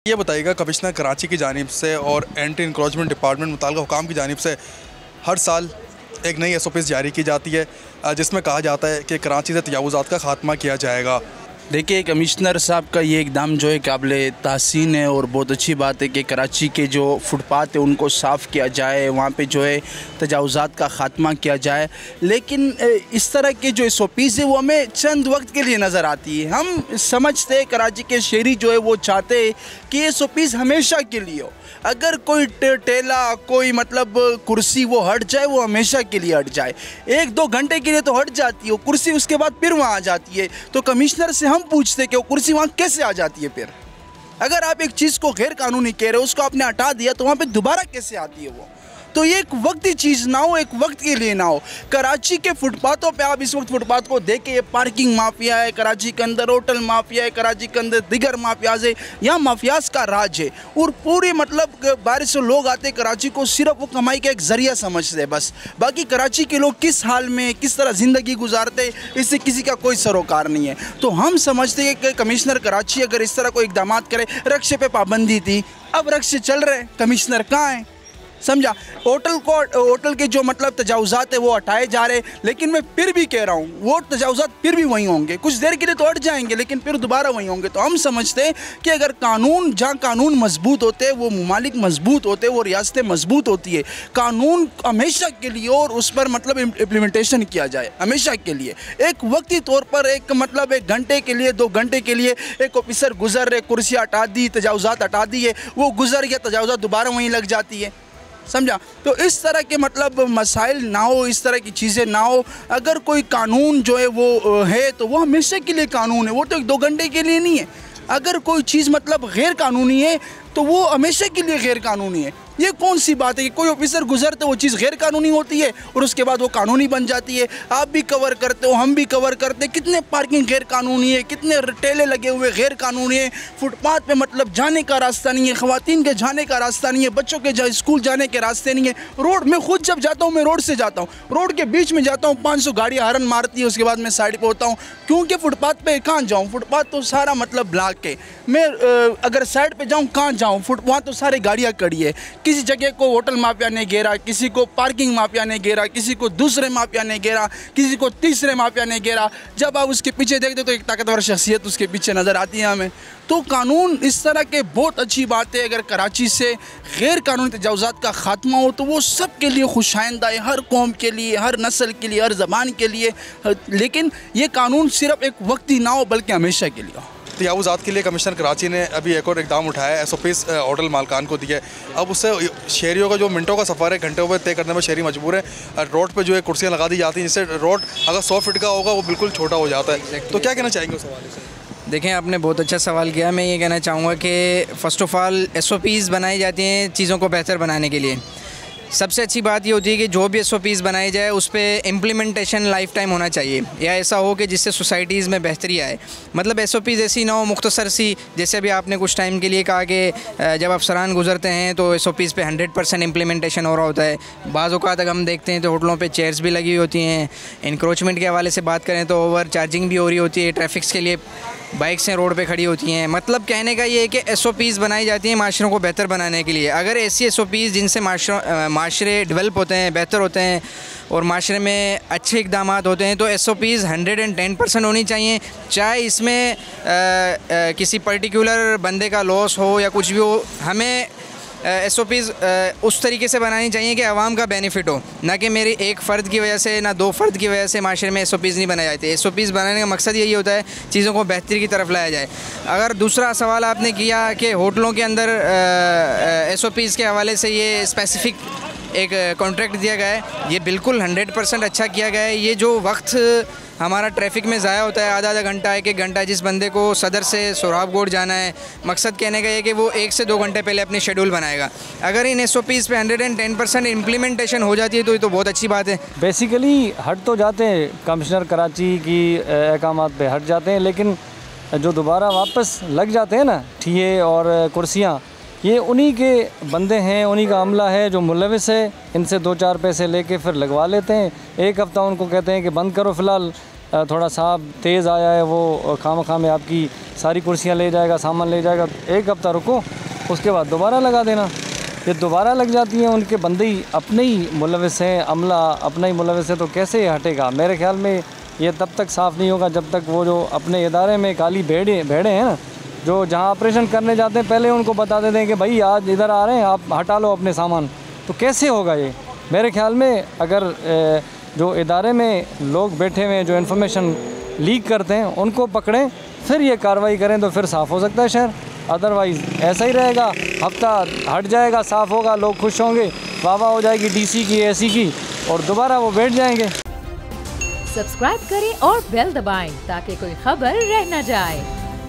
ये बताइएगा, कमिश्नर कराची की जानिब से और एंटी इंक्रोचमेंट डिपार्टमेंट मुताल्लिक़ हुकाम की जानिब से हर साल एक नई SOPs जारी की जाती है जिसमें कहा जाता है कि कराची से तजावुज़ात का ख़ात्मा किया जाएगा। देखिए, कमिश्नर साहब का ये इक़दाम जो है काबिल तहसीन है और बहुत अच्छी बात है कि कराची के जो फुटपाथ है उनको साफ़ किया जाए, वहाँ पे जो है तजावुज़ात का ख़ात्मा किया जाए। लेकिन इस तरह के जो SOPs है वो हमें चंद वक्त के लिए नज़र आती है। हम समझते हैं कराची के शहरी जो है वो चाहते हैं कि SOPs हमेशा के लिए हो। अगर कोई टेला कोई मतलब कुर्सी वो हट जाए, वो हमेशा के लिए हट जाए। 1-2 घंटे के लिए तो हट जाती है वो कुर्सी, उसके बाद फिर वहाँ आ जाती है। तो कमिश्नर से हम पूछते कि वो कुर्सी वहाँ कैसे आ जाती है। फिर अगर आप एक चीज़ को गैर कानूनी कह रहे हो, उसको आपने हटा दिया, तो वहाँ पे दोबारा कैसे आती है वो? तो ये एक वक्ती चीज़ ना हो, एक वक्त के लिए ना हो। कराची के फुटपाथों पे आप इस वक्त फुटपाथ को देखें, ये पार्किंग माफिया है, कराची के अंदर होटल माफिया है, कराची के अंदर दिगर माफियाज है, यहाँ माफियाज का राज है। और पूरे मतलब बाहर से लोग आते कराची को सिर्फ वो कमाई का एक ज़रिया समझते हैं बस। बाकी कराची के लोग किस हाल में किस तरह ज़िंदगी गुजारते, इससे किसी का कोई सरोकार नहीं है। तो हम समझते हैं कि कमिश्नर कराची अगर इस तरह कोई इक़दाम करे, रक्शे पे पाबंदी थी, अब रक्शे चल रहे, कमिश्नर कहाँ है? समझा? होटल के जो मतलब तजावुज़ात है वो हटाए जा रहे, लेकिन मैं फिर भी कह रहा हूँ वो तजावुज़ात फिर भी वहीं होंगे। कुछ देर के लिए तो हट जाएंगे, लेकिन फिर दोबारा वहीं होंगे। तो हम समझते हैं कि अगर कानून, जहाँ कानून मजबूत होते हैं, वो ममालिक मजबूत होते हैं, वो रियासतें मजबूत होती है। कानून हमेशा के लिए और उस पर मतलब इम्प्लीमेंटेशन किया जाए हमेशा के लिए। एक वक्ती तौर पर एक मतलब 1 घंटे के लिए 2 घंटे के लिए एक ऑफिसर गुजर रहे, कुर्सी हटा दी, तजावुज़ात हटा दिए, वो गुजर गया, तजावुज़ात दोबारा वहीं लग जाती है। समझा? तो इस तरह के मतलब मसाइल ना हो, इस तरह की चीज़ें ना हो। अगर कोई कानून जो है वो है तो वो हमेशा के लिए कानून है, वो तो 1-2 घंटे के लिए नहीं है। अगर कोई चीज़ मतलब गैर कानूनी है तो वो हमेशा के लिए गैर कानूनी है। ये कौन सी बात है कि कोई ऑफिसर गुजरते वो चीज़ गैर कानूनी होती है और उसके बाद वो कानूनी बन जाती है? आप भी कवर करते हो, हम भी कवर करते हैं। कितने पार्किंग गैर कानूनी है, कितने ठेले लगे हुए गैर कानूनी है, फुटपाथ पे मतलब जाने का रास्ता नहीं है, ख़वातीन के जाने का रास्ता नहीं है, बच्चों के स्कूल जाने के रास्ते नहीं है। रोड में खुद जब जाता हूँ, मैं रोड से जाता हूँ, रोड के बीच में जाता हूँ, 500 गाड़ियाँ हॉर्न मारती है, उसके बाद मैं साइड पर होता हूँ। क्योंकि फुटपाथ पर कहाँ जाऊँ? फुटपाथ तो सारा मतलब ब्लॉक है। मैं अगर साइड पर जाऊँ कहाँ जाऊँ? वहाँ तो सारी गाड़ियाँ खड़ी है। किसी जगह को होटल माफिया ने घेरा, किसी को पार्किंग माफिया ने घेरा, किसी को दूसरे माफिया ने घेरा, किसी को तीसरे माफिया ने घेरा। जब आप उसके पीछे देखते तो एक ताकतवर शख्सियत उसके पीछे नज़र आती है हमें। तो कानून इस तरह के बहुत अच्छी बात है। अगर कराची से गैर कानूनी तजावुज़ात का ख़ात्मा हो तो वो सब के लिए खुशाइंदा है, हर कौम के लिए, हर नस्ल के लिए, हर ज़बान के लिए। लेकिन ये कानून सिर्फ एक वक्ती ना हो बल्कि हमेशा के लिए हो। तजावुज़ात के लिए कमिश्नर कराची ने अभी एक और इक़दाम उठाया है, SOPs होटल मालकान को दिया है। अब उससे शहरियों का जो मिनटों का सफ़र है घंटों में तय करने में शहरी मजबूर है। रोड पे जो है कुर्सियाँ लगा दी जाती हैं, जिससे रोड अगर 100 फीट का होगा वो बिल्कुल छोटा हो जाता है। तो क्या कहना चाहेंगे उस हवाले से? देखें, आपने बहुत अच्छा सवाल किया। मैं ये कहना चाहूँगा कि फ़र्स्ट ऑफ़ ऑल SOPs बनाई जाती हैं चीज़ों को बेहतर बनाने के लिए। सबसे अच्छी बात ये होती है कि जो भी SOPs बनाई जाए उस पर इम्प्लीमेंटेशन लाइफ टाइम होना चाहिए, या ऐसा हो कि जिससे सोसाइटीज़ में बेहतरी आए। मतलब SOPs ऐसी ना हो मुख्तसर सी, जैसे अभी आपने कुछ टाइम के लिए कहा कि जब अफसरान गुजरते हैं तो SOPs पे 100% इम्प्लीमेंटेशन हो रहा होता है। बाज़ औक़ात अगर हम देखते हैं तो होटलों पे चेयर्स भी लगी होती हैं। इंक्रोचमेंट के हवाले से बात करें तो ओवर चार्जिंग भी हो रही होती है, ट्रैफिक्स के लिए बाइक्स हैं रोड पे खड़ी होती हैं। मतलब कहने का ये है कि SOPs बनाई जाती हैं माशरों को बेहतर बनाने के लिए। अगर ऐसी SOPs जिनसे माशरे डेवलप होते हैं, बेहतर होते हैं और माशरे में अच्छे इक़दाम होते हैं, तो SOPs 110% होनी चाहिए। चाहे इसमें किसी पर्टिकुलर बंदे का लॉस हो या कुछ भी हो, हमें SOPs उस तरीके से बनानी चाहिए कि आवाम का बेनिफिट हो, ना कि मेरी एक फ़र्द की वजह से, ना 2 फ़र्द की वजह से माशरे में SOPs नहीं बनाए जाते। SOPs बनाने का मकसद यही होता है चीज़ों को बेहतरी की तरफ लाया जाए। अगर दूसरा सवाल आपने किया कि होटलों के अंदर SOPs के हवाले से ये स्पेसिफ़िक एक कॉन्ट्रैक्ट दिया गया है, ये बिल्कुल 100% अच्छा किया गया है। ये जो वक्त हमारा ट्रैफिक में ज़ाया होता है, आधा घंटा 1-1 घंटा, जिस बंदे को सदर से सोहराबगोड़ जाना है, मकसद कहने का ये कि वो 1 से 2 घंटे पहले अपनी शेड्यूल बनाएगा। अगर इन SOPs पे 110% इम्प्लीमेंटेशन हो जाती है तो ये तो बहुत अच्छी बात है। बेसिकली हट तो जाते हैं, कमिश्नर कराची की अहकामात पे हट जाते हैं, लेकिन जो दोबारा वापस लग जाते हैं ना ठिये और कुर्सियाँ, ये उन्हीं के बंदे हैं, उन्हीं का अमला है जो मुलविस है। इनसे 2-4 पैसे लेके फिर लगवा लेते हैं। 1 हफ़्ता उनको कहते हैं कि बंद करो फ़िलहाल, थोड़ा साहब तेज़ आया है वो खामखा में आपकी सारी कुर्सियाँ ले जाएगा, सामान ले जाएगा, 1 हफ़्ता रुको, उसके बाद दोबारा लगा देना। ये दोबारा लग जाती हैं, उनके बंदे ही अपने ही मुलविस हैं, अमला अपना ही मुलविस है, तो कैसे हटेगा? मेरे ख्याल में ये तब तक साफ़ नहीं होगा जब तक वो जो अपने इदारे में काली भेड़े हैं ना, जो जहाँ ऑपरेशन करने जाते हैं पहले उनको बता देते हैं कि भाई आज इधर आ रहे हैं, आप हटा लो अपने सामान, तो कैसे होगा ये? मेरे ख्याल में अगर जो इदारे में लोग बैठे हुए हैं जो इन्फॉर्मेशन लीक करते हैं उनको पकड़ें, फिर ये कार्रवाई करें, तो फिर साफ़ हो सकता है शहर। अदरवाइज़ ऐसा ही रहेगा, हफ्ता हट जाएगा, साफ़ होगा, लोग खुश होंगे, वाह हो जाएगी डीसी की, एसी की, और दोबारा वो बैठ जाएंगे। सब्सक्राइब करें और बेल दबाएं ताकि कोई खबर रह न जाए।